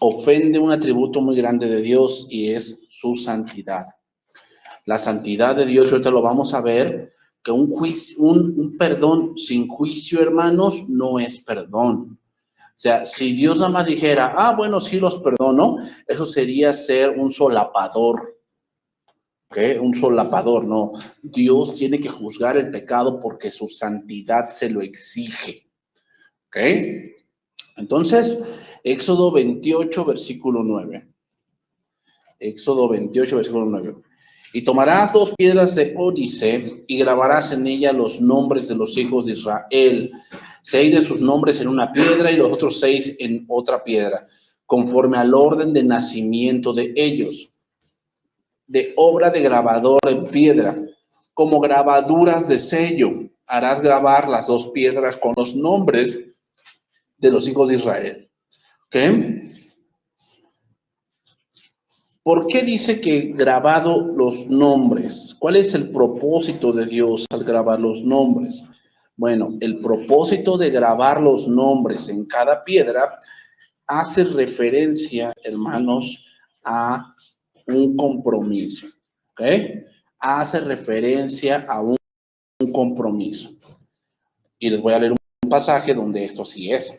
ofende un atributo muy grande de Dios y es su santidad. La santidad de Dios, ahorita lo vamos a ver, que un perdón sin juicio, hermanos, no es perdón. O sea, si Dios nada más dijera, bueno, sí los perdono, eso sería ser un solapador. ¿Ok? Un solapador, no. Dios tiene que juzgar el pecado porque su santidad se lo exige. ¿Ok? Entonces, Éxodo 28, versículo 9. Éxodo 28, versículo 9. Y tomarás 2 piedras de ónice y grabarás en ellas los nombres de los hijos de Israel, 6 de sus nombres en una piedra y los otros 6 en otra piedra, conforme al orden de nacimiento de ellos, de obra de grabador en piedra, como grabaduras de sello. Harás grabar las 2 piedras con los nombres de los hijos de Israel. ¿Ok? ¿Por qué dice que grabado los nombres? ¿Cuál es el propósito de Dios al grabar los nombres? Bueno, el propósito de grabar los nombres en cada piedra hace referencia, hermanos, a un compromiso. ¿Ok? Hace referencia a un compromiso. Y les voy a leer un pasaje donde esto sí es.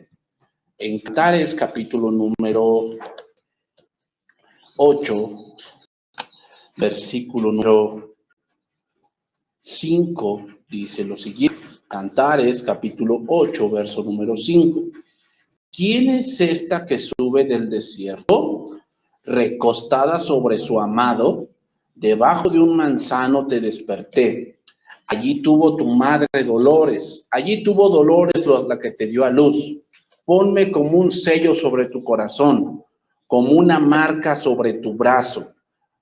En Cantares, capítulo número 8, versículo número 5, dice lo siguiente. Cantares, capítulo 8, verso número 5. ¿Quién es esta que sube del desierto? Recostada sobre su amado, debajo de un manzano te desperté. Allí tuvo tu madre dolores, allí tuvo dolores la que te dio a luz. Ponme como un sello sobre tu corazón, como una marca sobre tu brazo,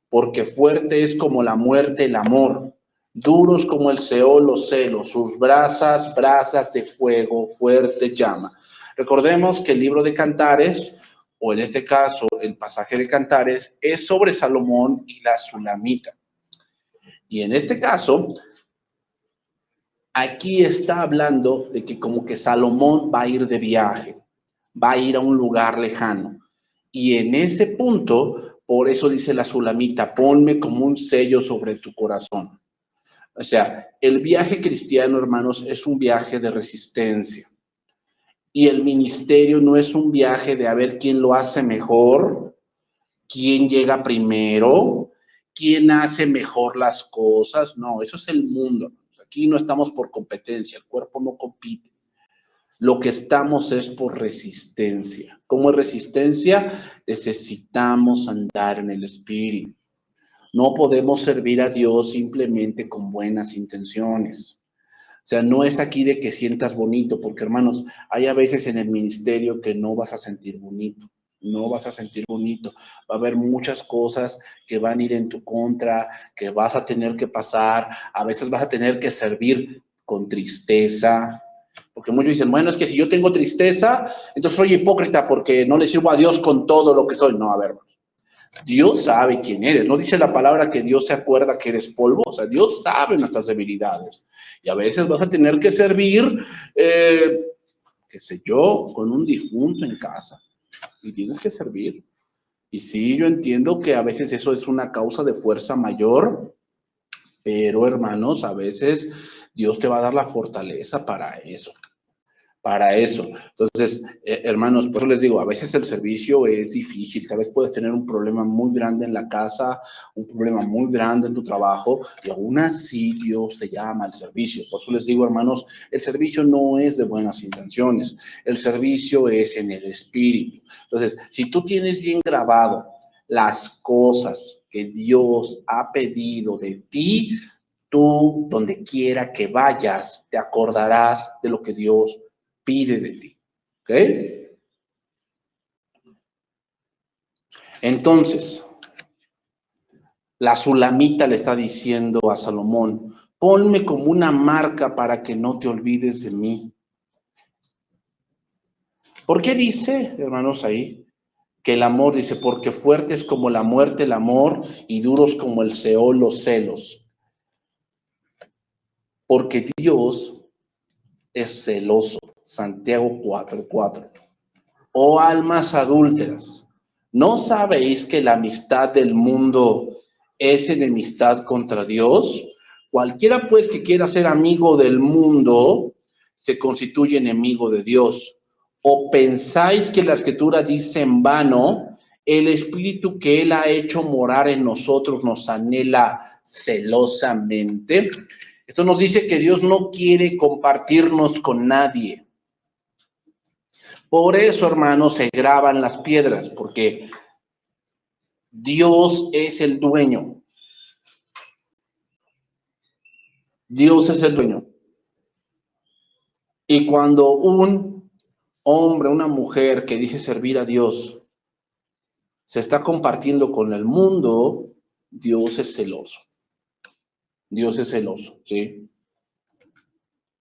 porque fuerte es como la muerte el amor, duros como el Seol los celos, sus brasas de fuego, fuerte llama. Recordemos que el libro de Cantares, o en este caso el pasaje de Cantares, es sobre Salomón y la Sulamita. Y en este caso, aquí está hablando de que como que Salomón va a ir de viaje, va a ir a un lugar lejano. Y en ese punto, por eso dice la Sulamita, ponme como un sello sobre tu corazón. O sea, el viaje cristiano, hermanos, es un viaje de resistencia. Y el ministerio no es un viaje de a ver quién lo hace mejor, quién llega primero, quién hace mejor las cosas. No, eso es el mundo. Aquí no estamos por competencia, el cuerpo no compite. Lo que estamos es por resistencia. ¿Cómo es resistencia? Necesitamos andar en el Espíritu. No podemos servir a Dios simplemente con buenas intenciones. O sea, no es aquí de que sientas bonito, porque hermanos, hay a veces en el ministerio que no vas a sentir bonito. No vas a sentir bonito. Va a haber muchas cosas que van a ir en tu contra, que vas a tener que pasar. A veces vas a tener que servir con tristeza. Porque muchos dicen, bueno, es que si yo tengo tristeza, entonces soy hipócrita porque no le sirvo a Dios con todo lo que soy. No, a ver, Dios sabe quién eres. No dice la palabra que Dios se acuerda que eres polvo. O sea, Dios sabe nuestras debilidades. Y a veces vas a tener que servir, qué sé yo, con un difunto en casa. Y tienes que servir. Y sí, yo entiendo que a veces eso es una causa de fuerza mayor, pero hermanos, a veces Dios te va a dar la fortaleza para eso. Para eso. Entonces, hermanos, por eso les digo, a veces el servicio es difícil, ¿sabes? Puedes tener un problema muy grande en la casa, un problema muy grande en tu trabajo, y aún así Dios te llama al servicio. Por eso les digo, hermanos, el servicio no es de buenas intenciones, el servicio es en el Espíritu. Entonces, si tú tienes bien grabado las cosas que Dios ha pedido de ti, tú, donde quiera que vayas, te acordarás de lo que Dios pide de ti. ¿Ok? Entonces, la Sulamita le está diciendo a Salomón, ponme como una marca para que no te olvides de mí. ¿Por qué dice, hermanos, ahí, que el amor, dice, porque fuerte es como la muerte el amor y duros como el Seol los celos? Porque Dios es celoso. Santiago 4:4. Oh almas adúlteras, ¿no sabéis que la amistad del mundo es enemistad contra Dios? Cualquiera pues que quiera ser amigo del mundo se constituye enemigo de Dios. ¿O pensáis que la Escritura dice en vano, el Espíritu que Él ha hecho morar en nosotros nos anhela celosamente? Esto nos dice que Dios no quiere compartirnos con nadie. Por eso, hermanos, se graban las piedras, porque Dios es el dueño. Dios es el dueño. Y cuando un hombre, una mujer que dice servir a Dios, se está compartiendo con el mundo, Dios es celoso. Dios es celoso, ¿sí?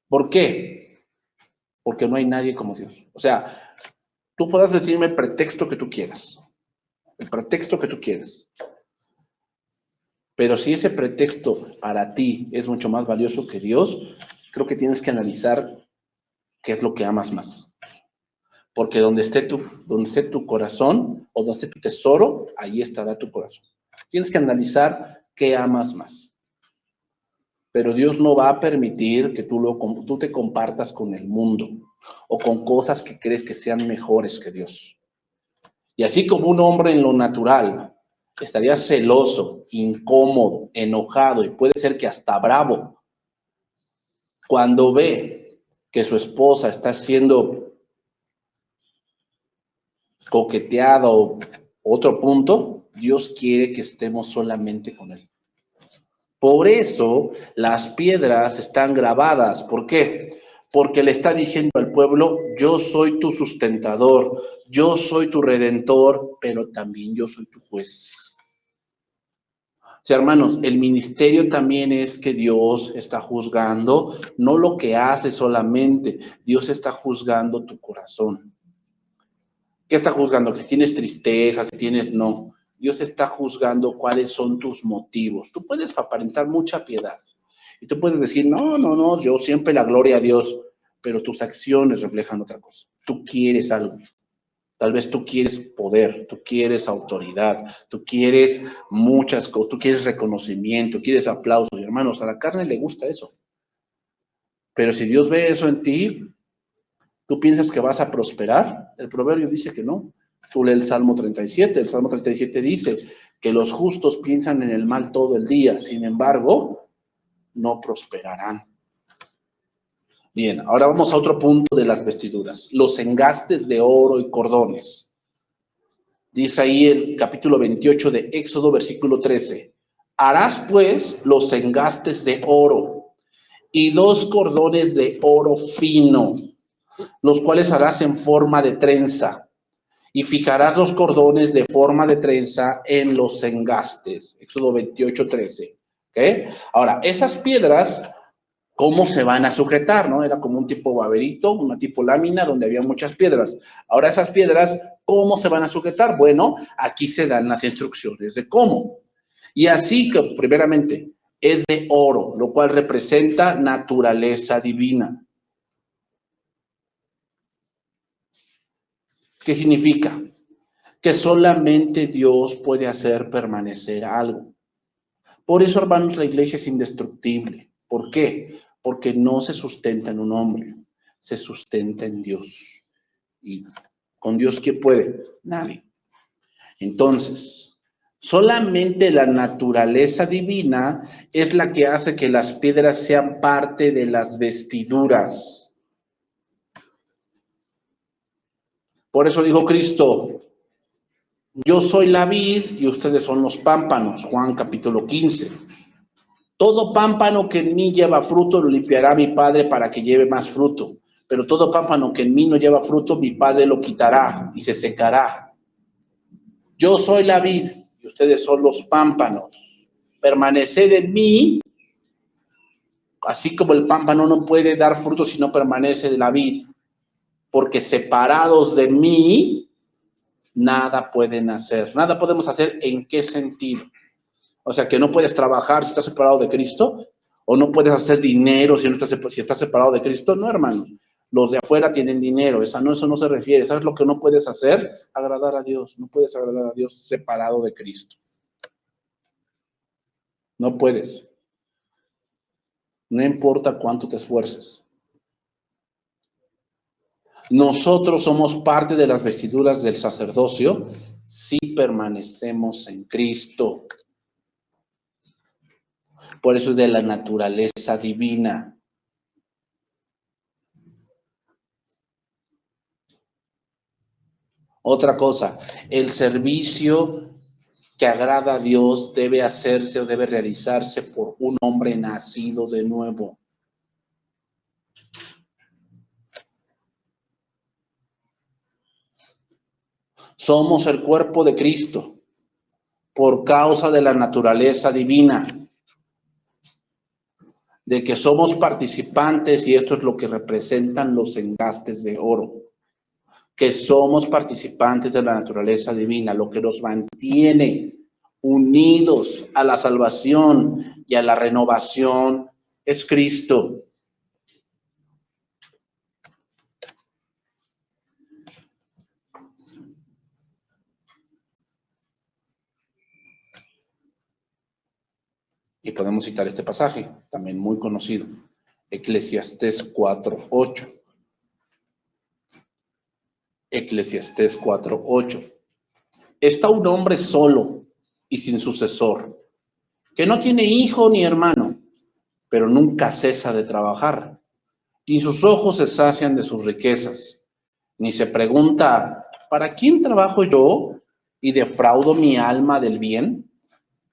¿Por qué? Porque no hay nadie como Dios. O sea, tú puedas decirme el pretexto que tú quieras. El pretexto que tú quieras. Pero si ese pretexto para ti es mucho más valioso que Dios, creo que tienes que analizar qué es lo que amas más. Porque donde esté tu corazón o donde esté tu tesoro, ahí estará tu corazón. Tienes que analizar qué amas más. Pero Dios no va a permitir que tú te compartas con el mundo o con cosas que crees que sean mejores que Dios. Y así como un hombre en lo natural estaría celoso, incómodo, enojado y puede ser que hasta bravo cuando ve que su esposa está siendo coqueteada o otro punto, Dios quiere que estemos solamente con Él. Por eso las piedras están grabadas. ¿Por qué? Porque le está diciendo al pueblo, yo soy tu sustentador, yo soy tu redentor, pero también yo soy tu juez. O sea, hermanos, el ministerio también es que Dios está juzgando, no lo que hace solamente, Dios está juzgando tu corazón. ¿Qué está juzgando? Que si tienes tristeza, si tienes no. Dios está juzgando cuáles son tus motivos. Tú puedes aparentar mucha piedad y tú puedes decir, no, yo siempre la gloria a Dios, pero tus acciones reflejan otra cosa. Tú quieres algo. Tal vez tú quieres poder, tú quieres autoridad, tú quieres muchas cosas, tú quieres reconocimiento, quieres aplausos. Y hermanos, a la carne le gusta eso. Pero si Dios ve eso en ti, ¿tú piensas que vas a prosperar? El proverbio dice que no. Tú lee el Salmo 37. El Salmo 37 dice que los justos piensan en el mal todo el día. Sin embargo, no prosperarán. Bien, ahora vamos a otro punto de las vestiduras. Los engastes de oro y cordones. Dice ahí el capítulo 28 de Éxodo, versículo 13. Harás pues los engastes de oro y 2 cordones de oro fino, los cuales harás en forma de trenza, y fijarás los cordones de forma de trenza en los engastes. Éxodo 28, 13. ¿Okay? Ahora, esas piedras, ¿cómo se van a sujetar? ¿No? Era como un tipo baberito, una tipo lámina donde había muchas piedras. Ahora, esas piedras, ¿cómo se van a sujetar? Bueno, aquí se dan las instrucciones de cómo. Y así que, primeramente, es de oro, lo cual representa naturaleza divina. ¿Qué significa? Que solamente Dios puede hacer permanecer algo. Por eso, hermanos, la iglesia es indestructible. ¿Por qué? Porque no se sustenta en un hombre, se sustenta en Dios. ¿Y con Dios quién puede? Nadie. Entonces, solamente la naturaleza divina es la que hace que las piedras sean parte de las vestiduras. Por eso dijo Cristo, yo soy la vid y ustedes son los pámpanos, Juan capítulo 15. Todo pámpano que en mí lleva fruto lo limpiará mi Padre para que lleve más fruto. Pero todo pámpano que en mí no lleva fruto, mi Padre lo quitará y se secará. Yo soy la vid y ustedes son los pámpanos. Permaneced en mí, así como el pámpano no puede dar fruto si no permanece de la vid. Porque separados de mí, nada pueden hacer. Nada podemos hacer, ¿en qué sentido? O sea, que no puedes trabajar si estás separado de Cristo, o no puedes hacer dinero si estás separado de Cristo. No, hermanos. Los de afuera tienen dinero. Eso no se refiere. ¿Sabes lo que no puedes hacer? Agradar a Dios. No puedes agradar a Dios separado de Cristo. No puedes. No importa cuánto te esfuerces. Nosotros somos parte de las vestiduras del sacerdocio si permanecemos en Cristo. Por eso es de la naturaleza divina. Otra cosa, el servicio que agrada a Dios debe hacerse o debe realizarse por un hombre nacido de nuevo. Somos el cuerpo de Cristo por causa de la naturaleza divina, de que somos participantes, y esto es lo que representan los engastes de oro, que somos participantes de la naturaleza divina, lo que nos mantiene unidos a la salvación y a la renovación es Cristo. Y podemos citar este pasaje, también muy conocido, Eclesiastés 4:8. Eclesiastés 4:8. Está un hombre solo y sin sucesor, que no tiene hijo ni hermano, pero nunca cesa de trabajar, y sus ojos se sacian de sus riquezas, ni se pregunta, ¿para quién trabajo yo y defraudo mi alma del bien?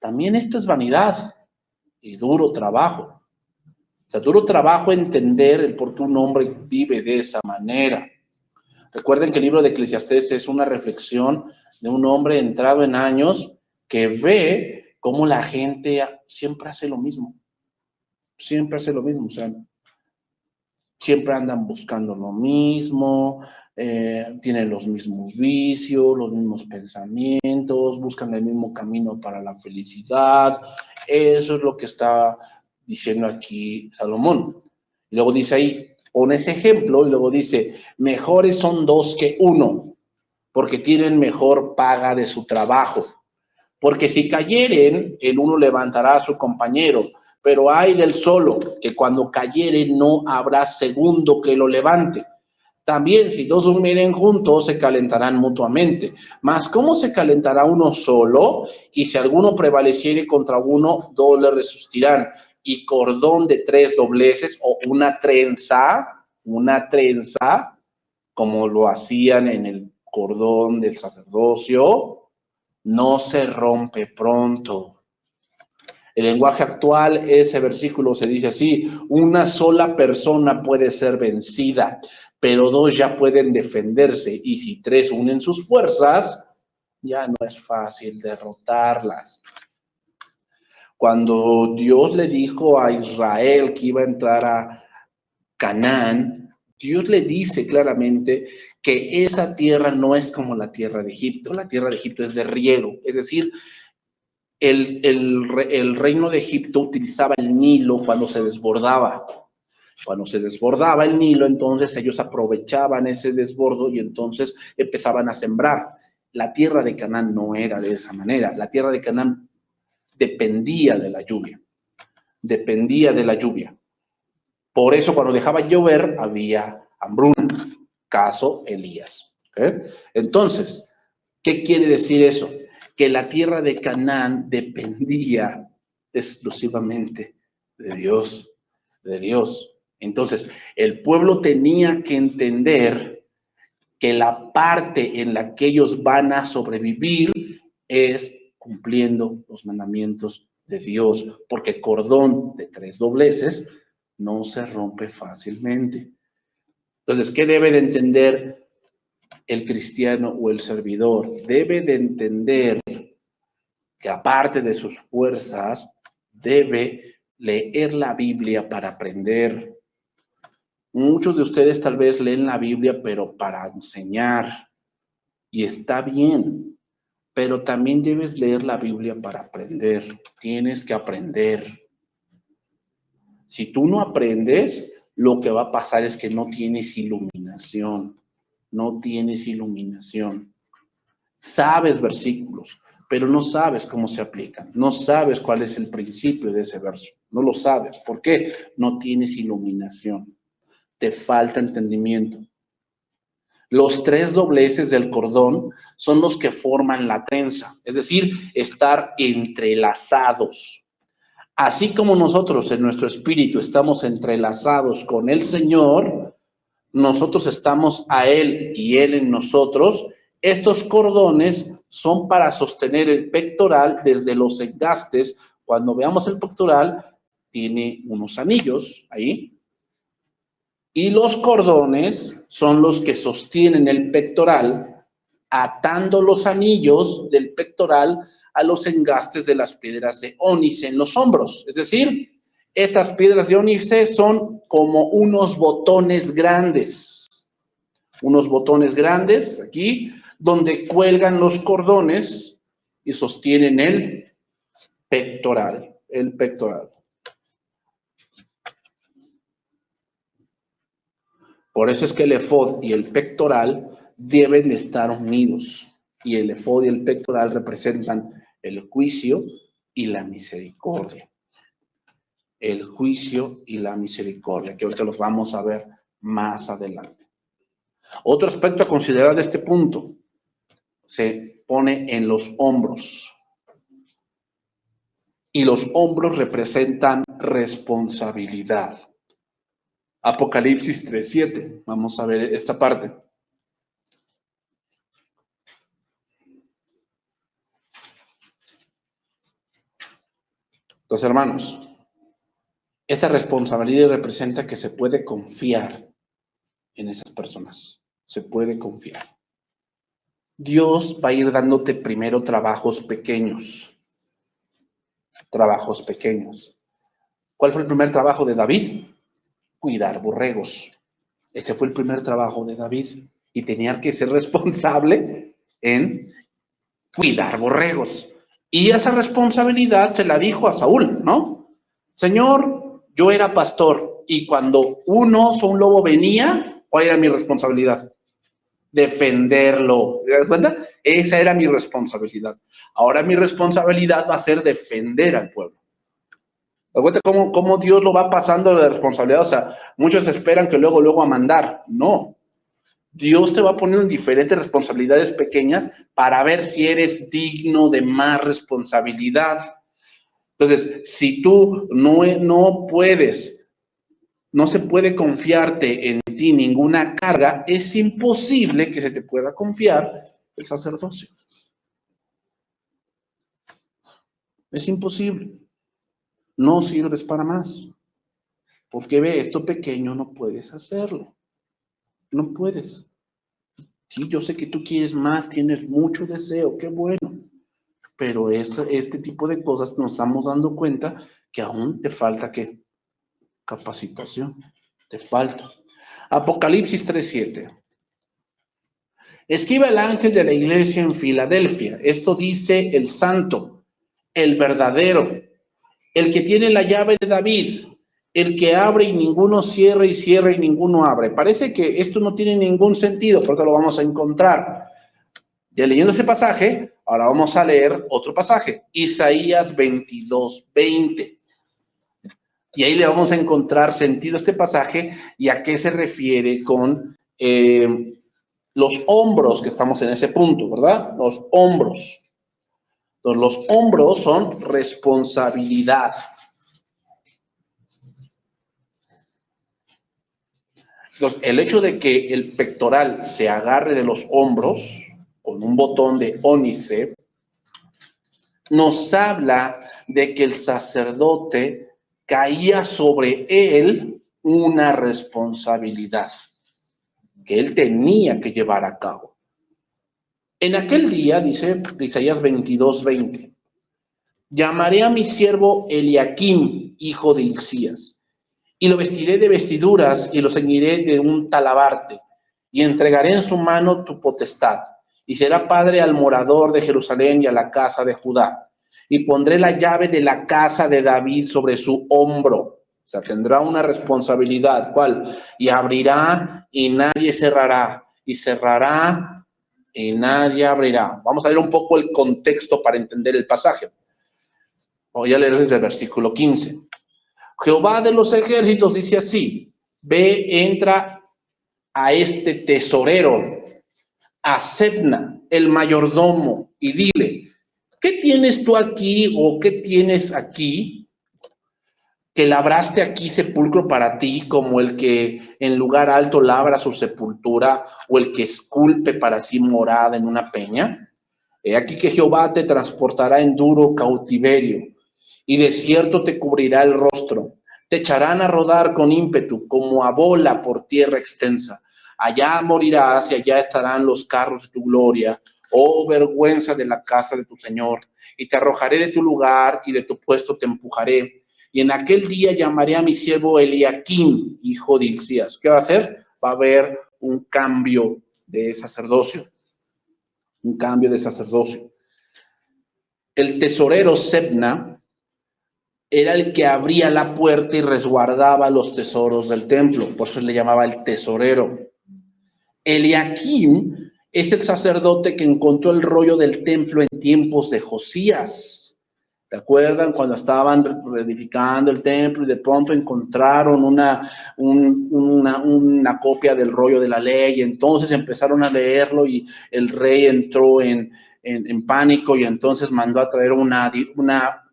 También esto es vanidad y duro trabajo. O sea, duro trabajo entender el por qué un hombre vive de esa manera. Recuerden que el libro de Eclesiastés es una reflexión de un hombre entrado en años que ve cómo la gente siempre hace lo mismo. Siempre hace lo mismo. O sea, siempre andan buscando lo mismo, tienen los mismos vicios, los mismos pensamientos, buscan el mismo camino para la felicidad. Eso es lo que está diciendo aquí Salomón. Y luego dice ahí, pone ese ejemplo y luego dice, mejores son dos que uno, porque tienen mejor paga de su trabajo. Porque si cayeren, el uno levantará a su compañero, pero hay del solo, que cuando cayere no habrá segundo que lo levante. También si dos durmieren juntos, se calentarán mutuamente. Mas ¿cómo se calentará uno solo? Y si alguno prevaleciere contra uno, dos le resistirán. Y cordón de 3 dobleces o una trenza, como lo hacían en el cordón del sacerdocio, no se rompe pronto. El lenguaje actual, ese versículo se dice así, una sola persona puede ser vencida, pero dos ya pueden defenderse, y si tres unen sus fuerzas, ya no es fácil derrotarlas. Cuando Dios le dijo a Israel que iba a entrar a Canaán, Dios le dice claramente que esa tierra no es como la tierra de Egipto. La tierra de Egipto es de riego, es decir, el reino de Egipto utilizaba el Nilo cuando se desbordaba. Cuando se desbordaba el Nilo, entonces ellos aprovechaban ese desbordo y entonces empezaban a sembrar. La tierra de Canaán no era de esa manera. La tierra de Canaán dependía de la lluvia. Dependía de la lluvia. Por eso cuando dejaba llover había hambruna. Caso Elías. ¿Okay? Entonces, ¿qué quiere decir eso? Que la tierra de Canaán dependía exclusivamente de Dios, de Dios. Entonces, el pueblo tenía que entender que la parte en la que ellos van a sobrevivir es cumpliendo los mandamientos de Dios, porque el cordón de 3 dobleces no se rompe fácilmente. Entonces, ¿qué debe de entender el cristiano o el servidor? Debe de entender que aparte de sus fuerzas, debe leer la Biblia para aprender. Muchos de ustedes tal vez leen la Biblia, pero para enseñar, y está bien, pero también debes leer la Biblia para aprender. Tienes que aprender. Si tú no aprendes, lo que va a pasar es que no tienes iluminación. No tienes iluminación. Sabes versículos, pero no sabes cómo se aplican. No sabes cuál es el principio de ese verso. No lo sabes. ¿Por qué? No tienes iluminación. Te falta entendimiento. Los 3 dobleces del cordón son los que forman la trenza, es decir, estar entrelazados. Así como nosotros en nuestro espíritu estamos entrelazados con el Señor, nosotros estamos a Él y Él en nosotros. Estos cordones son para sostener el pectoral desde los engastes. Cuando veamos el pectoral, tiene unos anillos ahí. Y los cordones son los que sostienen el pectoral, atando los anillos del pectoral a los engastes de las piedras de ónice en los hombros. Es decir, estas piedras de ónice son como unos botones grandes aquí, donde cuelgan los cordones y sostienen el pectoral. Por eso es que el efod y el pectoral deben de estar unidos. Y el efod y el pectoral representan el juicio y la misericordia. El juicio y la misericordia, que ahorita los vamos a ver más adelante. Otro aspecto a considerar de este punto se pone en los hombros. Y los hombros representan responsabilidad. Apocalipsis 3:7. Vamos a ver esta parte. Entonces, hermanos, esta responsabilidad representa que se puede confiar en esas personas. Se puede confiar. Dios va a ir dándote primero trabajos pequeños. Trabajos pequeños. ¿Cuál fue el primer trabajo de David? Cuidar borregos. Ese fue el primer trabajo de David. Y tenía que ser responsable en cuidar borregos. Y esa responsabilidad se la dijo a Saúl, ¿no? Señor, yo era pastor y cuando un oso, un lobo venía, ¿cuál era mi responsabilidad? Defenderlo. ¿Te das cuenta? Esa era mi responsabilidad. Ahora mi responsabilidad va a ser defender al pueblo. ¿Te das cuenta cómo Dios lo va pasando de responsabilidad? O sea, muchos esperan que luego a mandar. No. Dios te va poniendo en diferentes responsabilidades pequeñas para ver si eres digno de más responsabilidad. Entonces, si tú no puedes, no se puede confiarte en ti ninguna carga, es imposible que se te pueda confiar el sacerdocio. Es imposible. No sirves para más. Porque ve, esto pequeño no puedes hacerlo. No puedes. Sí, yo sé que tú quieres más, tienes mucho deseo, qué bueno. Pero este tipo de cosas nos estamos dando cuenta que aún te falta ¿qué? Capacitación. Te falta. Apocalipsis 3:7. Escribe al ángel de la iglesia en Filadelfia. Esto dice el santo, el verdadero, el que tiene la llave de David, el que abre y ninguno cierra y cierra y ninguno abre. Parece que esto no tiene ningún sentido, pero lo vamos a encontrar. Ya leyendo ese pasaje, ahora vamos a leer otro pasaje, Isaías 22:20. Y ahí le vamos a encontrar sentido a este pasaje y a qué se refiere con los hombros, que estamos en ese punto, ¿verdad? Los hombros. Entonces, los hombros son responsabilidad. Entonces, el hecho de que el pectoral se agarre de los hombros con un botón de ónice nos habla de que el sacerdote caía sobre él una responsabilidad que él tenía que llevar a cabo. En aquel día, dice Isaías 22:20, llamaré a mi siervo Eliaquim, hijo de Hilcías, y lo vestiré de vestiduras y lo ceñiré de un talabarte, y entregaré en su mano tu potestad, y será padre al morador de Jerusalén y a la casa de Judá, y pondré la llave de la casa de David sobre su hombro. sea, tendrá una responsabilidad. ¿Cuál? Y abrirá y nadie cerrará. Y cerrará y nadie abrirá. Vamos a ver un poco el contexto para entender el pasaje. Voy a leer desde el versículo 15. Jehová de los ejércitos dice así: ve, entra a este tesorero, a Sebna, el mayordomo, y dile: ¿qué tienes tú aquí o qué tienes aquí que labraste aquí sepulcro para ti, como el que en lugar alto labra su sepultura, o el que esculpe para sí morada en una peña? He aquí que Jehová te transportará en duro cautiverio, y de cierto te cubrirá el rostro. Te echarán a rodar con ímpetu, como a bola por tierra extensa. Allá morirás y allá estarán los carros de tu gloria, oh vergüenza de la casa de tu Señor. Y te arrojaré de tu lugar y de tu puesto te empujaré. Y en aquel día llamaré a mi siervo Eliaquim, hijo de Hilcías. ¿Qué va a hacer? Va a haber un cambio de sacerdocio. Un cambio de sacerdocio. El tesorero Sebna era el que abría la puerta y resguardaba los tesoros del templo. Por eso le llamaba el tesorero. Eliaquim es el sacerdote que encontró el rollo del templo en tiempos de Josías. ¿Se acuerdan cuando estaban reedificando el templo y de pronto encontraron una copia del rollo de la ley? Y entonces empezaron a leerlo y el rey entró en pánico y entonces mandó a traer una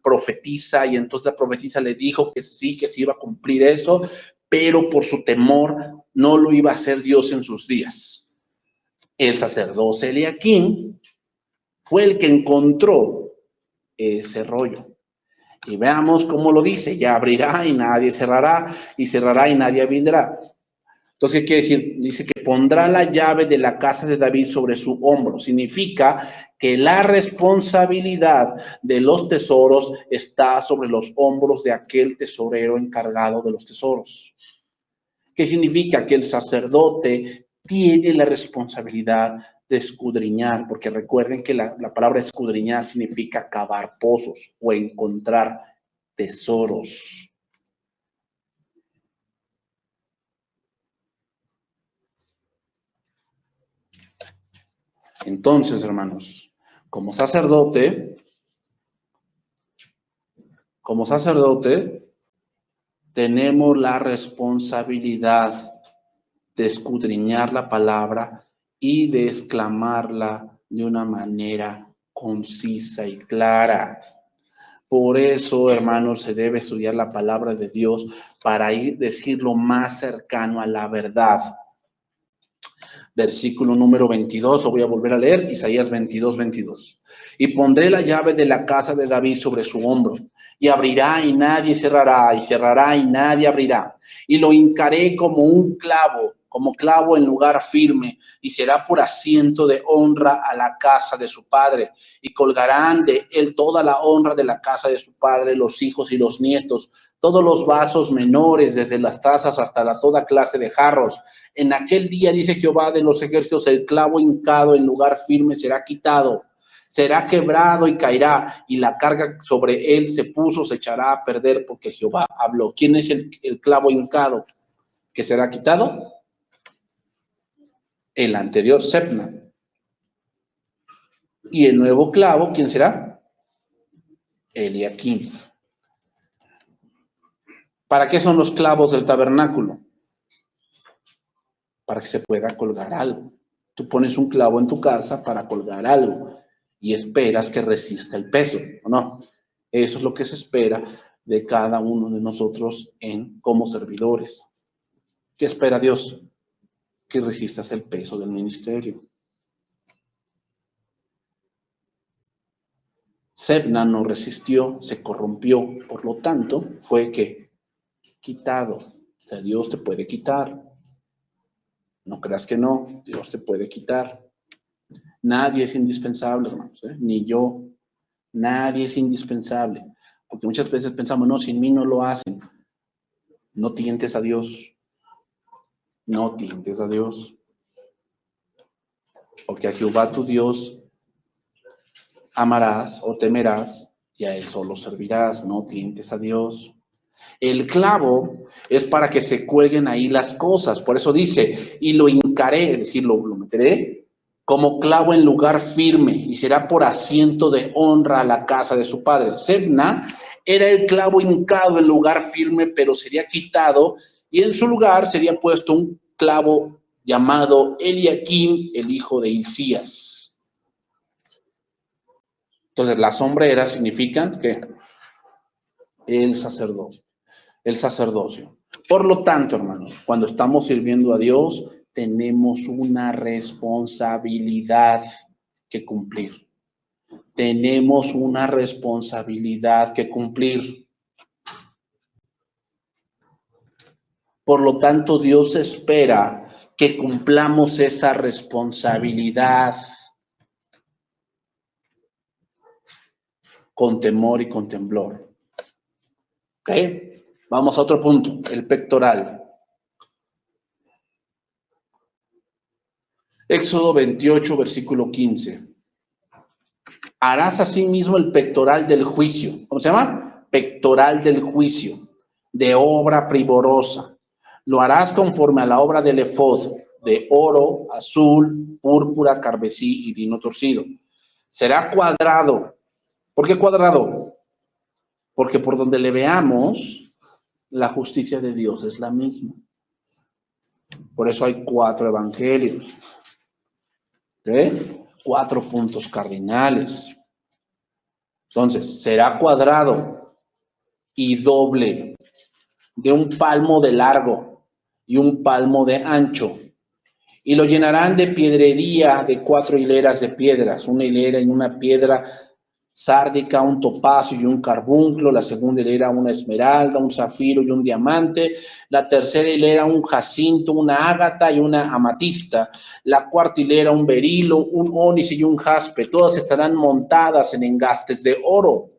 profetisa, y entonces la profetisa le dijo que sí, que se iba a cumplir eso, pero por su temor no lo iba a hacer Dios en sus días. El sacerdote Eliaquim fue el que encontró ese rollo. Y veamos cómo lo dice: ya abrirá y nadie cerrará, y cerrará y nadie vendrá. Entonces, ¿qué quiere decir? Dice que pondrá la llave de la casa de David sobre su hombro. Significa que la responsabilidad de los tesoros está sobre los hombros de aquel tesorero encargado de los tesoros. ¿Qué significa? Que el sacerdote tiene la responsabilidad de escudriñar, porque recuerden que la palabra escudriñar significa cavar pozos o encontrar tesoros. Entonces, hermanos, como sacerdote, tenemos la responsabilidad de escudriñar la palabra y de exclamarla de una manera concisa y clara. Por eso, hermanos, se debe estudiar la palabra de Dios para decirlo más cercano a la verdad. Versículo número 22, lo voy a volver a leer, Isaías 22, 22. Y pondré la llave de la casa de David sobre su hombro, y abrirá y nadie cerrará, y cerrará y nadie abrirá. Y lo hincaré como clavo en lugar firme, y será por asiento de honra a la casa de su padre. Y colgarán de él toda la honra de la casa de su padre, los hijos y los nietos, todos los vasos menores, desde las tazas hasta toda clase de jarros. En aquel día, dice Jehová de los ejércitos, el clavo hincado en lugar firme será quitado, será quebrado y caerá, y la carga sobre él se echará a perder, porque Jehová habló. ¿Quién es el clavo hincado que será quitado? El anterior, Sebna. Y el nuevo clavo, ¿quién será? Eliaquim. ¿Para qué son los clavos del tabernáculo? Para que se pueda colgar algo. Tú pones un clavo en tu casa para colgar algo y esperas que resista el peso, ¿o no? Eso es lo que se espera de cada uno de nosotros como servidores. ¿Qué espera Dios? Que resistas el peso del ministerio. Sebna no resistió, se corrompió, por lo tanto, fue que quitado. O sea, Dios te puede quitar. No creas que no, Dios te puede quitar. Nadie es indispensable, hermanos, ni yo. Nadie es indispensable. Porque muchas veces pensamos, no, sin mí no lo hacen. No tientes a Dios. No tientes a Dios. Porque a Jehová tu Dios amarás o temerás, y a él solo servirás. No tientes a Dios. El clavo es para que se cuelguen ahí las cosas. Por eso dice, y lo hincaré, es decir, lo meteré como clavo en lugar firme, y será por asiento de honra a la casa de su padre. Sebna era el clavo hincado en lugar firme, pero sería quitado, y en su lugar sería puesto un clavo llamado Eliakim, el hijo de Hilcías. Entonces, las sombreras significan que el sacerdocio. El sacerdocio. Por lo tanto, hermanos, cuando estamos sirviendo a Dios, tenemos una responsabilidad que cumplir. Tenemos una responsabilidad que cumplir. Por lo tanto, Dios espera que cumplamos esa responsabilidad con temor y con temblor. ¿Ok? Vamos a otro punto, el pectoral. Éxodo 28, versículo 15. Harás asimismo el pectoral del juicio. ¿Cómo se llama? Pectoral del juicio, de obra primorosa. Lo harás conforme a la obra del efod, de oro, azul, púrpura, carmesí y lino torcido. Será cuadrado. ¿Por qué cuadrado? Porque por donde le veamos, la justicia de Dios es la misma. Por eso hay 4 evangelios. ¿Ok? 4 puntos cardinales. Entonces, será cuadrado y doble, de un palmo de largo y un palmo de ancho. Y lo llenarán de piedrería de 4 hileras de piedras, una hilera en una piedra sárdica, un topacio y un carbunclo, la segunda hilera una esmeralda, un zafiro y un diamante, la tercera hilera un jacinto, una ágata y una amatista, la cuarta hilera un berilo, un ónice y un jaspe, todas estarán montadas en engastes de oro.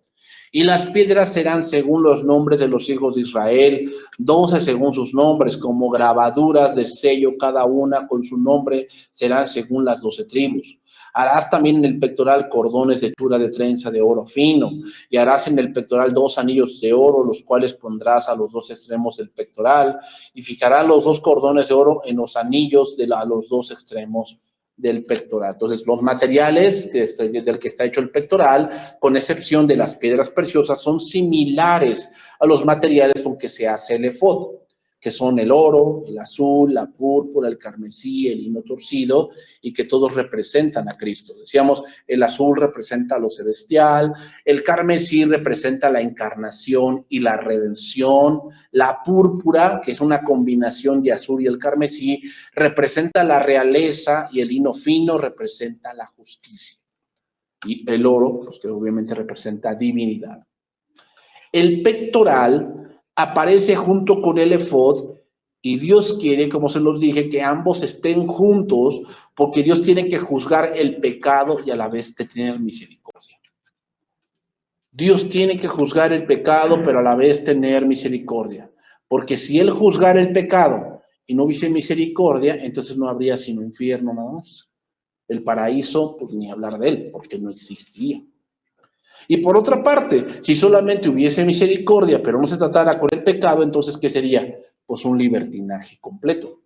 Y las piedras serán según los nombres de los hijos de Israel, 12 según sus nombres, como grabaduras de sello cada una con su nombre, serán según las 12 tribus. Harás también en el pectoral cordones de hechura de trenza de oro fino, y harás en el pectoral 2 anillos de oro, los cuales pondrás a los 2 extremos del pectoral, y fijarás los 2 cordones de oro en los anillos de los 2 extremos del pectoral. Entonces, los materiales del que está hecho el pectoral, con excepción de las piedras preciosas, son similares a los materiales con que se hace el efod, que son el oro, el azul, la púrpura, el carmesí, el lino torcido, y que todos representan a Cristo. Decíamos, el azul representa lo celestial, el carmesí representa la encarnación y la redención, la púrpura, que es una combinación de azul y el carmesí, representa la realeza, y el lino fino representa la justicia. Y el oro, pues, que obviamente representa divinidad. El pectoral aparece junto con el efod, y Dios quiere, como se los dije, que ambos estén juntos, porque Dios tiene que juzgar el pecado y a la vez tener misericordia. Dios tiene que juzgar el pecado, pero a la vez tener misericordia. Porque si Él juzgara el pecado y no hubiese misericordia, entonces no habría sino infierno nada más. El paraíso, pues ni hablar de él, porque no existía. Y por otra parte, si solamente hubiese misericordia, pero no se tratara con el pecado, entonces, ¿qué sería? Pues un libertinaje completo.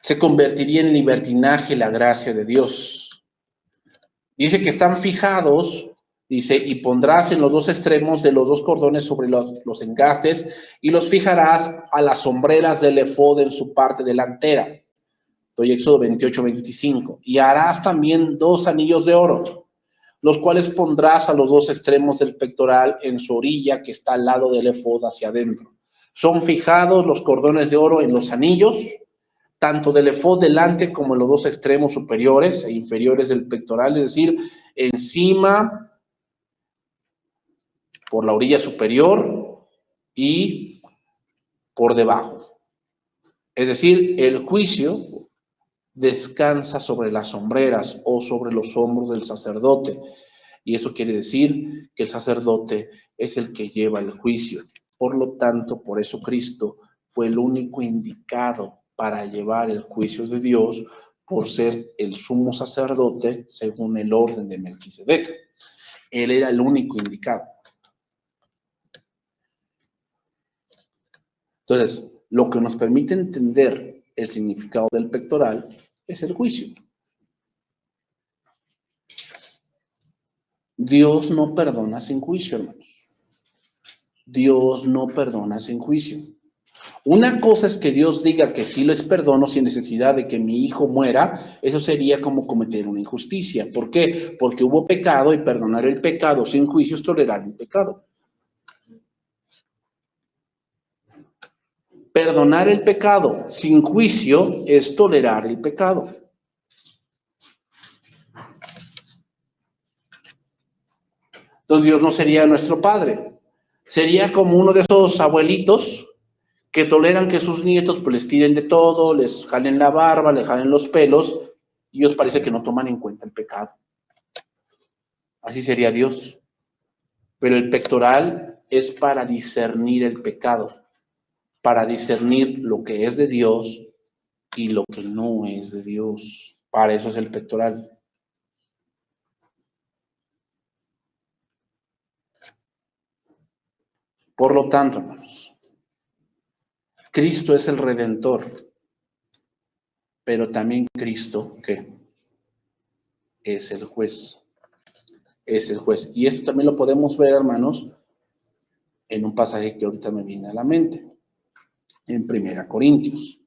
Se convertiría en libertinaje la gracia de Dios. Dice que están fijados, dice, y pondrás en los 2 extremos de los 2 cordones sobre los engastes, y los fijarás a las sombreras del efod en su parte delantera. Estoy Éxodo 28, 25. Y harás también 2 anillos de oro, los cuales pondrás a los 2 extremos del pectoral en su orilla que está al lado del efod hacia adentro. Son fijados los cordones de oro en los anillos, tanto del efod delante como en los 2 extremos superiores e inferiores del pectoral, es decir, encima, por la orilla superior y por debajo. Es decir, el juicio descansa sobre las sombreras o sobre los hombros del sacerdote. Y eso quiere decir que el sacerdote es el que lleva el juicio. Por lo tanto, por eso Cristo fue el único indicado para llevar el juicio de Dios, por ser el sumo sacerdote según el orden de Melquisedec. Él era el único indicado. Entonces, lo que nos permite entender el significado del pectoral es el juicio. Dios no perdona sin juicio, hermanos. Dios no perdona sin juicio. Una cosa es que Dios diga que sí les perdono sin necesidad de que mi hijo muera. Eso sería como cometer una injusticia. ¿Por qué? Porque hubo pecado y perdonar el pecado sin juicio es tolerar el pecado. Perdonar el pecado sin juicio es tolerar el pecado. Entonces Dios no sería nuestro Padre. Sería como uno de esos abuelitos que toleran que sus nietos pues les tiren de todo, les jalen la barba, les jalen los pelos, y ellos parece que no toman en cuenta el pecado. Así sería Dios. Pero el pectoral es para discernir el pecado, para discernir lo que es de Dios y lo que no es de Dios. Para eso es el pectoral. Por lo tanto, hermanos, Cristo es el Redentor, pero también Cristo, ¿qué? Es el juez. Es el juez. Y esto también lo podemos ver, hermanos, en un pasaje que ahorita me viene a la mente, en 1 Corintios.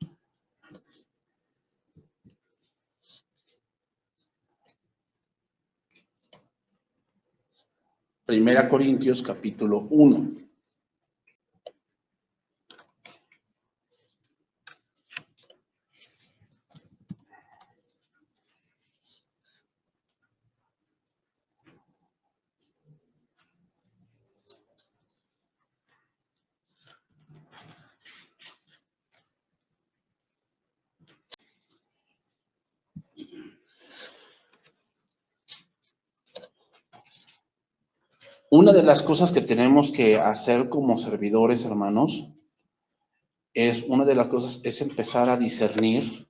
1 Corintios capítulo 1. Una de las cosas que tenemos que hacer como servidores, hermanos, una de las cosas es empezar a discernir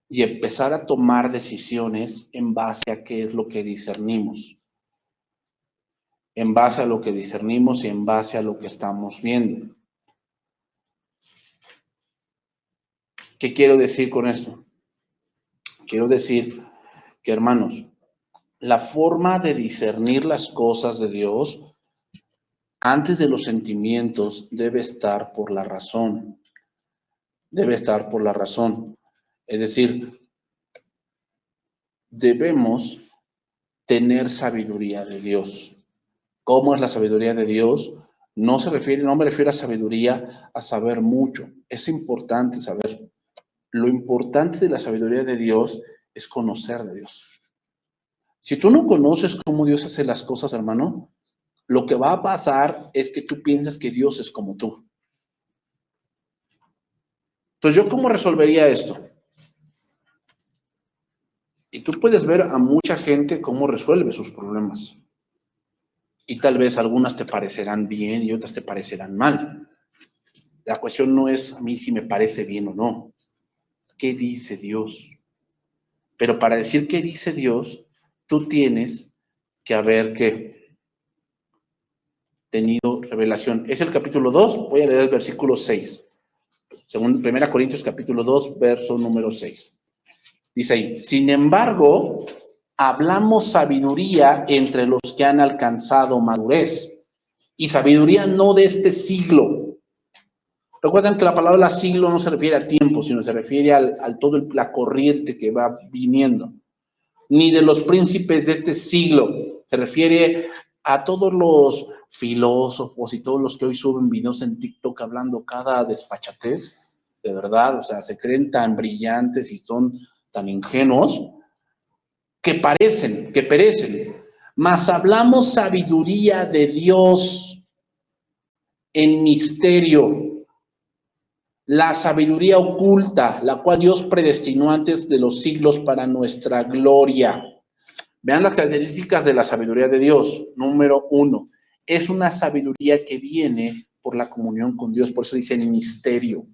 y empezar a tomar decisiones en base a qué es lo que discernimos. En base a lo que discernimos y en base a lo que estamos viendo. ¿Qué quiero decir con esto? Quiero decir que, hermanos, la forma de discernir las cosas de Dios antes de los sentimientos debe estar por la razón. Debe estar por la razón. Es decir, debemos tener sabiduría de Dios. ¿Cómo es la sabiduría de Dios? No me refiero a sabiduría a saber mucho. Es importante saber. Lo importante de la sabiduría de Dios es conocer de Dios. Si tú no conoces cómo Dios hace las cosas, hermano, lo que va a pasar es que tú piensas que Dios es como tú. Entonces, ¿yo cómo resolvería esto? Y tú puedes ver a mucha gente cómo resuelve sus problemas. Y tal vez algunas te parecerán bien y otras te parecerán mal. La cuestión no es a mí si me parece bien o no. ¿Qué dice Dios? Pero para decir qué dice Dios, tú tienes que haber tenido revelación. Es el capítulo 2, voy a leer el versículo 6. 1 Corintios capítulo 2, verso número 6. Dice ahí, sin embargo, hablamos sabiduría entre los que han alcanzado madurez, y sabiduría no de este siglo. Recuerden que la palabra siglo no se refiere a tiempo, sino se refiere al todo la corriente que va viniendo. Ni de los príncipes de este siglo, se refiere a todos los filósofos y todos los que hoy suben videos en TikTok hablando cada desfachatez, de verdad, o sea, se creen tan brillantes y son tan ingenuos que perecen. Mas hablamos sabiduría de Dios en misterio, la sabiduría oculta, la cual Dios predestinó antes de los siglos para nuestra gloria. Vean las características de la sabiduría de Dios. Número 1, es una sabiduría que viene por la comunión con Dios, por eso dice en misterio.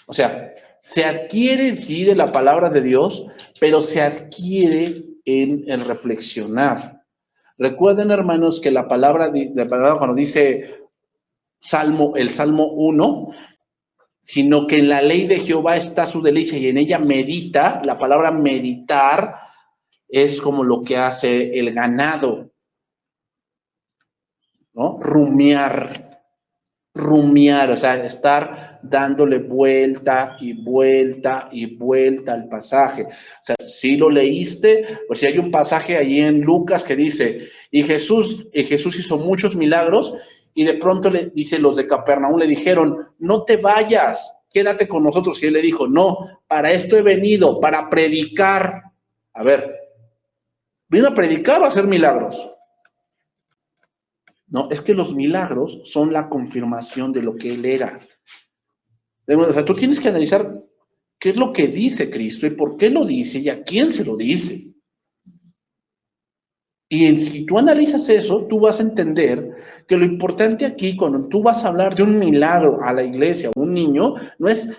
O sea, se adquiere sí de la palabra de Dios, pero se adquiere en el reflexionar. Recuerden, hermanos, que la palabra cuando dice el Salmo 1, sino que en la ley de Jehová está su delicia y en ella medita. La palabra meditar es como lo que hace el ganado, ¿no? Rumiar, o sea, estar dándole vuelta y vuelta y vuelta al pasaje. O sea, si lo leíste, pues si hay un pasaje ahí en Lucas que dice, y Jesús hizo muchos milagros, y de pronto le dice, los de Capernaum le dijeron, no te vayas, quédate con nosotros. Y él le dijo, no, para esto he venido, para predicar. A ver, ¿vino a predicar o a hacer milagros? No, es que los milagros son la confirmación de lo que él era. O sea, tú tienes que analizar qué es lo que dice Cristo y por qué lo dice y a quién se lo dice. Y si tú analizas eso, tú vas a entender que lo importante aquí, cuando tú vas a hablar de un milagro a la iglesia, a un niño, no es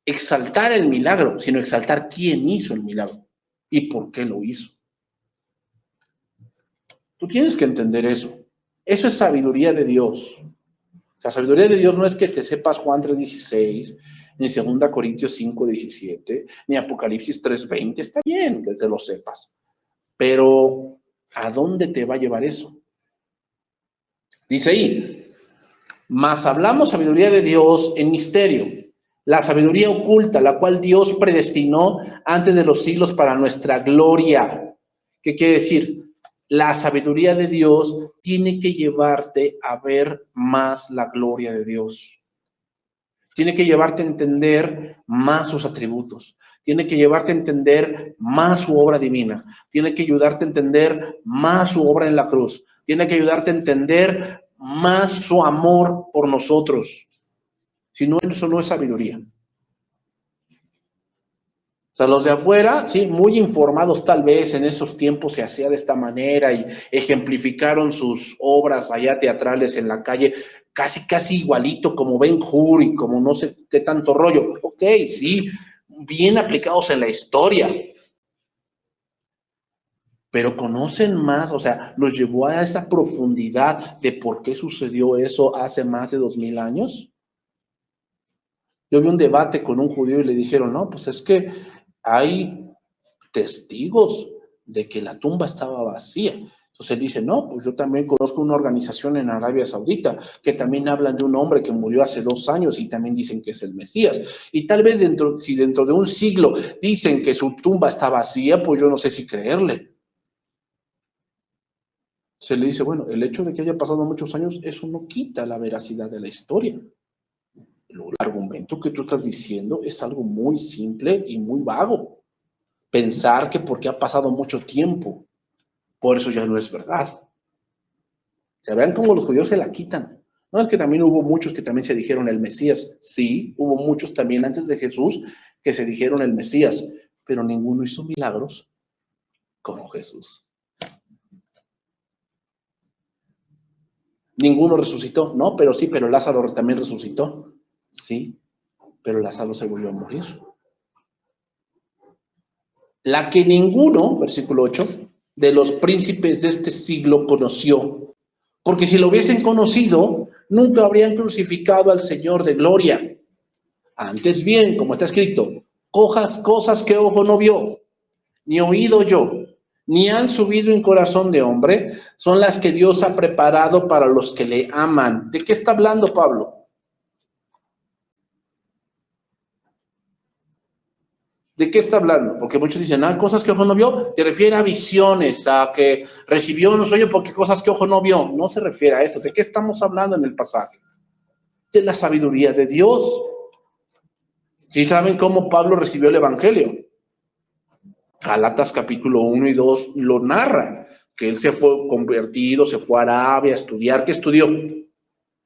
exaltar el milagro, sino exaltar quién hizo el milagro y por qué lo hizo. Tú tienes que entender eso. Eso es sabiduría de Dios. O sea, sabiduría de Dios no es que te sepas Juan 3:16, ni 2 Corintios 5:17, ni Apocalipsis 3:20. Está bien que te lo sepas. Pero, ¿a dónde te va a llevar eso? Dice ahí, mas hablamos sabiduría de Dios en misterio, la sabiduría oculta, la cual Dios predestinó antes de los siglos para nuestra gloria. ¿Qué quiere decir? La sabiduría de Dios tiene que llevarte a ver más la gloria de Dios. Tiene que llevarte a entender más sus atributos. Tiene que llevarte a entender más su obra divina. Tiene que ayudarte a entender más su obra en la cruz. Tiene que ayudarte a entender más su amor por nosotros. Si no, eso no es sabiduría. O sea, los de afuera, sí, muy informados tal vez en esos tiempos se hacía de esta manera y ejemplificaron sus obras allá teatrales en la calle, casi igualito como Ben-Hur y como no sé qué tanto rollo. Ok, sí, bien aplicados en la historia, pero conocen más, o sea, los llevó a esa profundidad de por qué sucedió eso hace más de 2000 años. Yo vi un debate con un judío y le dijeron, no, pues es que hay testigos de que la tumba estaba vacía. Entonces él dice, no, pues yo también conozco una organización en Arabia Saudita que también hablan de un hombre que murió hace 2 años y también dicen que es el Mesías. Y tal vez si dentro de un siglo dicen que su tumba está vacía, pues yo no sé si creerle. Se le dice, bueno, el hecho de que haya pasado muchos años, eso no quita la veracidad de la historia. El argumento que tú estás diciendo es algo muy simple y muy vago. Pensar que porque ha pasado mucho tiempo, por eso ya no es verdad. Se vean cómo los judíos se la quitan. No es que también hubo muchos que también se dijeron el Mesías. Sí, hubo muchos también antes de Jesús que se dijeron el Mesías, pero ninguno hizo milagros como Jesús. Ninguno resucitó, no, pero sí, pero Lázaro también resucitó. Sí, pero Lázaro se volvió a morir. La que ninguno, versículo 8, de los príncipes de este siglo conoció, porque si lo hubiesen conocido, nunca habrían crucificado al Señor de gloria. Antes bien, como está escrito, cosas que ojo no vio, ni oído yo, ni han subido en corazón de hombre, son las que Dios ha preparado para los que le aman. ¿De qué está hablando Pablo? ¿De qué está hablando? Porque muchos dicen, cosas que ojo no vio, se refiere a visiones, a que recibió un sueño porque cosas que ojo no vio. No se refiere a eso. ¿De qué estamos hablando en el pasaje? De la sabiduría de Dios. ¿Sí saben cómo Pablo recibió el Evangelio? Gálatas capítulo 1 y 2 lo narra, que él se fue convertido, se fue a Arabia a estudiar. ¿Qué estudió?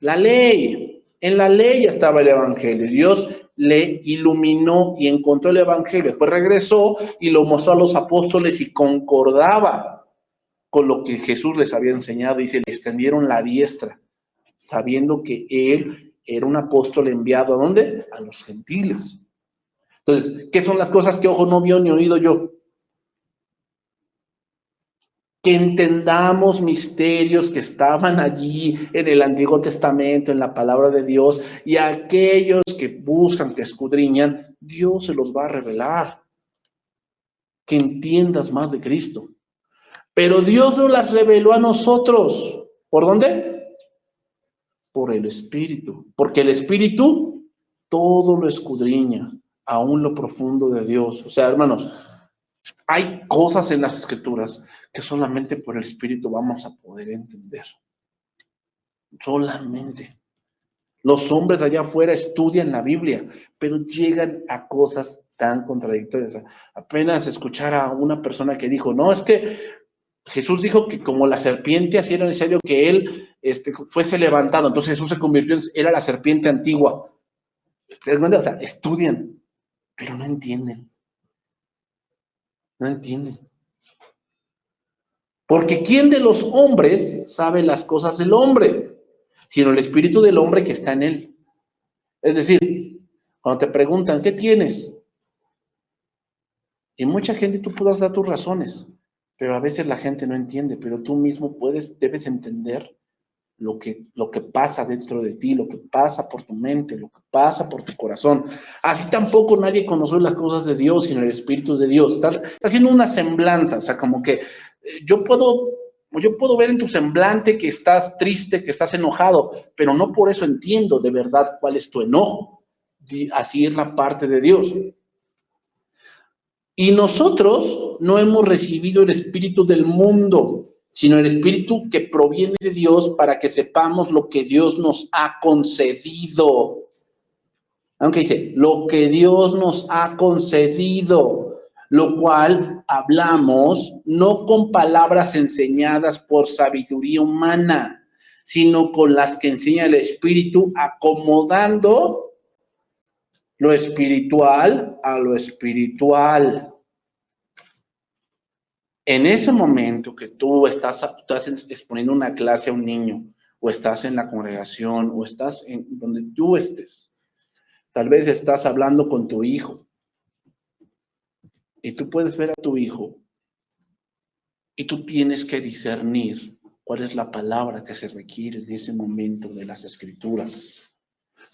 La ley. En la ley estaba el Evangelio. Dios le iluminó y encontró el Evangelio. Después regresó y lo mostró a los apóstoles y concordaba con lo que Jesús les había enseñado y se le extendieron la diestra, sabiendo que él era un apóstol enviado ¿a dónde? A los gentiles. Entonces, ¿qué son las cosas que ojo no vio ni oído yo? que entendamos misterios que estaban allí en el Antiguo Testamento, en la palabra de Dios, y a aquellos que buscan, que escudriñan, Dios se los va a revelar, que entiendas más de Cristo. Pero Dios no las reveló a nosotros. ¿Por dónde? Por el Espíritu. Porque el Espíritu todo lo escudriña, aún lo profundo de Dios. O sea, hermanos, hay cosas en las Escrituras que solamente por el Espíritu vamos a poder entender. Solamente. Los hombres allá afuera estudian la Biblia, pero llegan a cosas tan contradictorias. Apenas escuchar a una persona que dijo, no, es que Jesús dijo que como la serpiente, así era necesario que él fuese levantado. Entonces Jesús se convirtió era la serpiente antigua. O sea, estudian, pero no entienden. No entienden. Porque ¿quién de los hombres sabe las cosas del hombre? Sino el espíritu del hombre que está en él. Es decir, cuando te preguntan, ¿qué tienes? Y mucha gente, tú puedes dar tus razones, pero a veces la gente no entiende, pero tú mismo debes entender lo que pasa dentro de ti, lo que pasa por tu mente, lo que pasa por tu corazón. Así tampoco nadie conoce las cosas de Dios, sino el Espíritu de Dios. Estás haciendo una semblanza, o sea, como que yo puedo ver en tu semblante que estás triste, que estás enojado, pero no por eso entiendo de verdad cuál es tu enojo. Así es la parte de Dios. Y nosotros no hemos recibido el espíritu del mundo, sino el espíritu que proviene de Dios para que sepamos lo que Dios nos ha concedido. Aunque dice, lo que Dios nos ha concedido, lo cual hablamos no con palabras enseñadas por sabiduría humana, sino con las que enseña el Espíritu, acomodando lo espiritual a lo espiritual. En ese momento que tú estás exponiendo una clase a un niño, o estás en la congregación, o estás en donde tú estés, tal vez estás hablando con tu hijo, y tú puedes ver a tu hijo, y tú tienes que discernir cuál es la palabra que se requiere en ese momento de las Escrituras.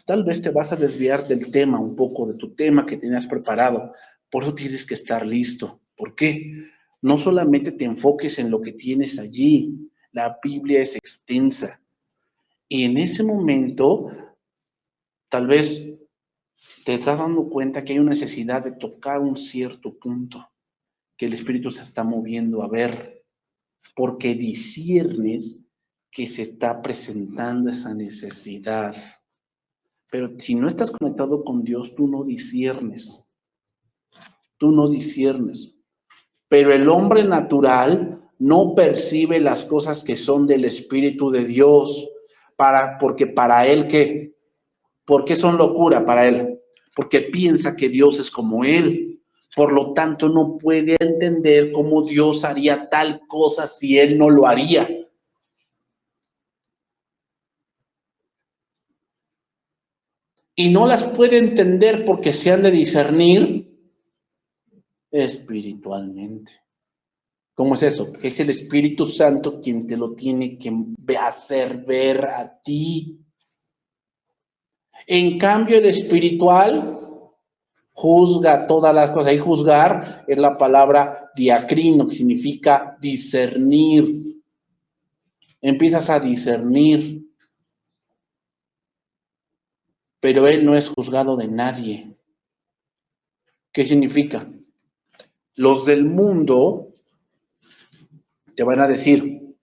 Tal vez te vas a desviar del tema, un poco de tu tema que tenías preparado, por eso tienes que estar listo. ¿Por qué? No solamente te enfoques en lo que tienes allí, la Biblia es extensa. Y en ese momento, tal vez te estás dando cuenta que hay una necesidad de tocar un cierto punto, que el Espíritu se está moviendo a ver, porque disciernes que se está presentando esa necesidad. Pero si no estás conectado con Dios, tú no disciernes. Tú no disciernes. Pero el hombre natural no percibe las cosas que son del Espíritu de Dios, porque para él, ¿qué? ¿Por qué son locura para él? Porque piensa que Dios es como él. Por lo tanto, no puede entender cómo Dios haría tal cosa si él no lo haría. Y no las puede entender porque se han de discernir espiritualmente. ¿Cómo es eso? Es el Espíritu Santo quien te lo tiene que hacer ver a ti. En cambio, el espiritual juzga todas las cosas. Y juzgar es la palabra diacrino, que significa discernir. Empiezas a discernir. Pero él no es juzgado de nadie. ¿Qué significa? Los del mundo te van a decir,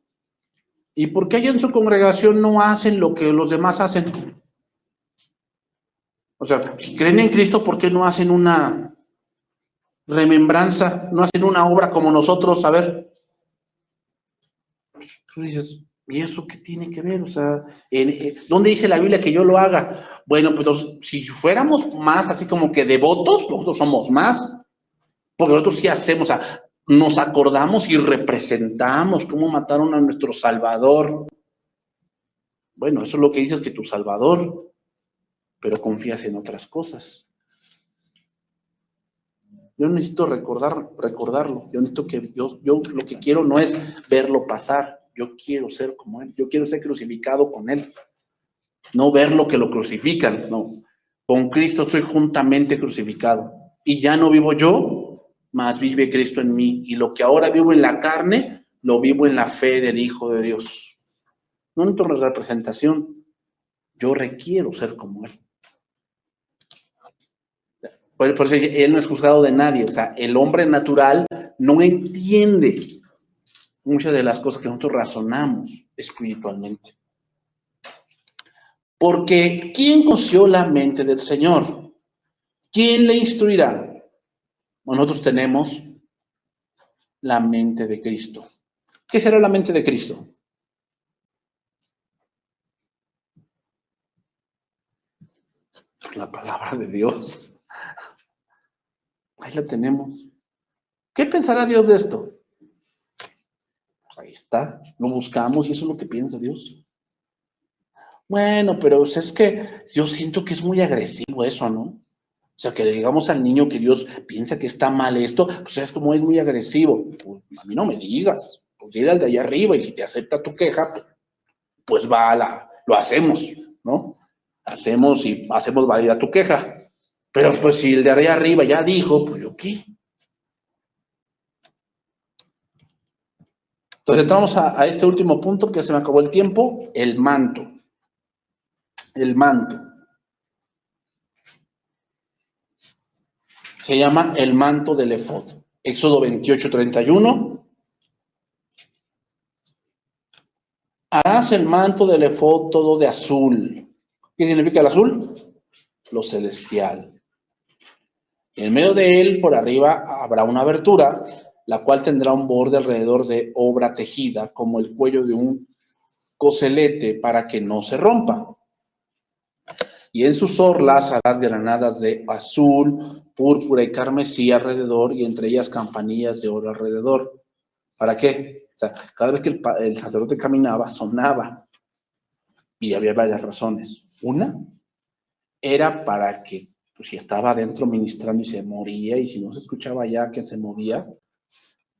¿y por qué allá en su congregación no hacen lo que los demás hacen? O sea, si creen en Cristo, ¿por qué no hacen una remembranza? ¿No hacen una obra como nosotros? A ver, tú dices, ¿y eso qué tiene que ver? O sea, ¿dónde dice la Biblia que yo lo haga? Bueno, pues si fuéramos más así como que devotos, nosotros somos más, porque nosotros sí hacemos, o sea, nos acordamos y representamos cómo mataron a nuestro Salvador. Bueno, eso es lo que dices, que tu Salvador, pero confías en otras cosas. Yo necesito recordarlo. Yo necesito que yo lo que quiero no es verlo pasar. Yo quiero ser como Él. Yo quiero ser crucificado con Él. No ver lo que lo crucifican, no. Con Cristo estoy juntamente crucificado. Y ya no vivo yo, mas vive Cristo en mí. Y lo que ahora vivo en la carne, lo vivo en la fe del Hijo de Dios. No en torno a representación. Yo requiero ser como Él. Por eso Él no es juzgado de nadie. O sea, el hombre natural no entiende muchas de las cosas que nosotros razonamos espiritualmente. Porque ¿quién conoció la mente del Señor? ¿Quién le instruirá? Nosotros tenemos la mente de Cristo. ¿Qué será la mente de Cristo? La palabra de Dios. Ahí la tenemos. ¿Qué pensará Dios de esto? Pues ahí está. Lo buscamos y eso es lo que piensa Dios. Bueno, pero es que yo siento que es muy agresivo eso, ¿no? O sea, que le digamos al niño que Dios piensa que está mal esto, pues es como es muy agresivo. Pues a mí no me digas. Pues dile al de allá arriba y si te acepta tu queja, pues lo hacemos, ¿no? Hacemos válida tu queja. Pero pues si el de allá arriba ya dijo, pues yo qué. Entonces entramos a este último punto, que se me acabó el tiempo, el manto. El manto. Se llama el manto del efod. Éxodo 28:31. Harás el manto del efod todo de azul. ¿Qué significa el azul? Lo celestial. En medio de él, por arriba, habrá una abertura, la cual tendrá un borde alrededor de obra tejida, como el cuello de un coselete, para que no se rompa. Y en sus orlas harás granadas de azul, púrpura y carmesí alrededor, y entre ellas campanillas de oro alrededor. ¿Para qué? O sea, cada vez que el sacerdote caminaba, sonaba. Y había varias razones. Una era para que, pues, si estaba adentro ministrando y se moría, y si no se escuchaba ya que se movía,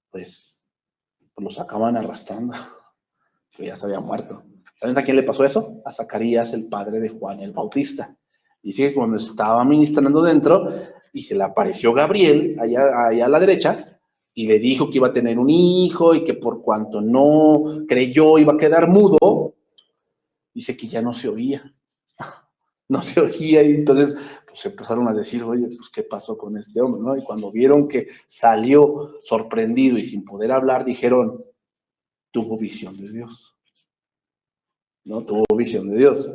pues lo sacaban arrastrando, que ya se había muerto. ¿Saben a quién le pasó eso? A Zacarías, el padre de Juan el Bautista. Dice que cuando estaba ministrando dentro y se le apareció Gabriel allá a la derecha y le dijo que iba a tener un hijo y que por cuanto no creyó iba a quedar mudo, dice que ya no se oía. No se oía y entonces pues empezaron a decir, oye, pues qué pasó con este hombre, ¿no? Y cuando vieron que salió sorprendido y sin poder hablar, dijeron, tuvo visión de Dios. No tuvo visión de Dios.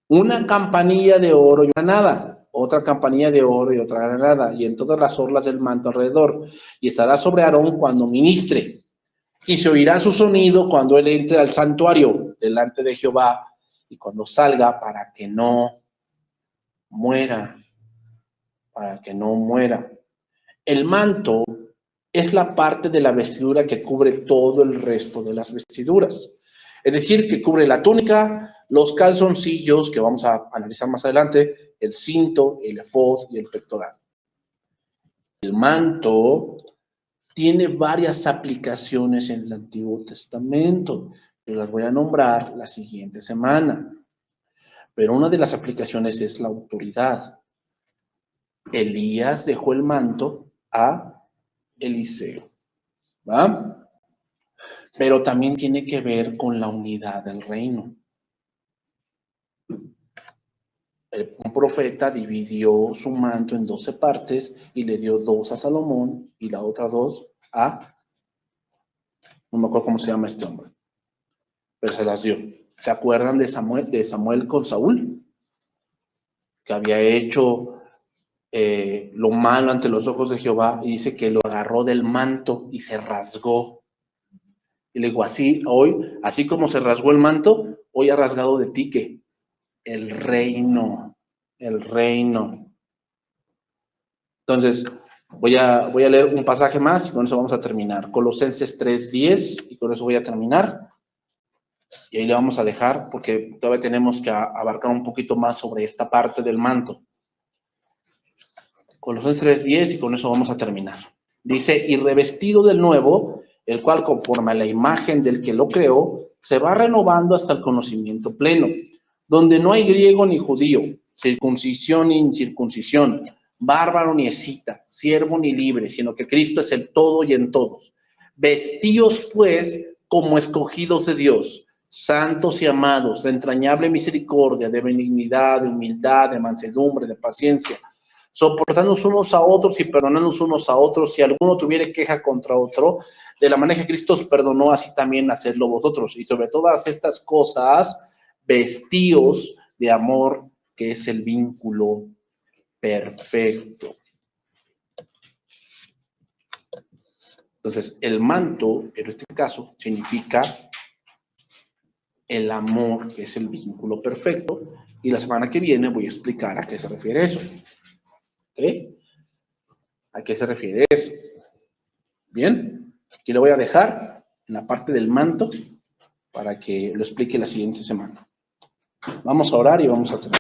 Una campanilla de oro y granada, otra campanilla de oro y otra granada, y en todas las orlas del manto alrededor. Y estará sobre Aarón cuando ministre, y se oirá su sonido cuando él entre al santuario delante de Jehová, y cuando salga para que no muera, para que no muera. El manto es la parte de la vestidura que cubre todo el resto de las vestiduras. Es decir, que cubre la túnica, los calzoncillos, que vamos a analizar más adelante, el cinto, el efod y el pectoral. El manto tiene varias aplicaciones en el Antiguo Testamento. Yo las voy a nombrar la siguiente semana. Pero una de las aplicaciones es la autoridad. Elías dejó el manto a Eliseo, ¿va? Pero también tiene que ver con la unidad del reino. Un profeta dividió su manto en 12 partes y le dio 2 a Salomón y la otra 2 no me acuerdo cómo se llama este hombre, pero se las dio. ¿Se acuerdan de Samuel con Saúl? Que había hecho lo malo ante los ojos de Jehová y dice que lo agarró del manto y se rasgó. Y le digo, así como se rasgó el manto, hoy ha rasgado de ti que el reino. Entonces, voy a leer un pasaje más y con eso vamos a terminar. Colosenses 3:10 y con eso voy a terminar. Y ahí le vamos a dejar porque todavía tenemos que abarcar un poquito más sobre esta parte del manto. Colosenses 3:10 y con eso vamos a terminar. Dice, y revestido del nuevo, el cual conforme a la imagen del que lo creó, se va renovando hasta el conocimiento pleno, donde no hay griego ni judío, circuncisión ni incircuncisión, bárbaro ni escita, siervo ni libre, sino que Cristo es el todo y en todos. Vestíos pues como escogidos de Dios, santos y amados, de entrañable misericordia, de benignidad, de humildad, de mansedumbre, de paciencia, soportándonos unos a otros y perdonándonos unos a otros, si alguno tuviere queja contra otro, de la manera que Cristo os perdonó, así también hacedlo vosotros. Y sobre todas estas cosas, vestíos de amor, que es el vínculo perfecto. Entonces, el manto, en este caso, significa el amor, que es el vínculo perfecto, y la semana que viene voy a explicar a qué se refiere eso. ¿Ok? ¿A qué se refiere eso? Bien, aquí le voy a dejar en la parte del manto para que lo explique la siguiente semana. Vamos a orar y vamos a terminar.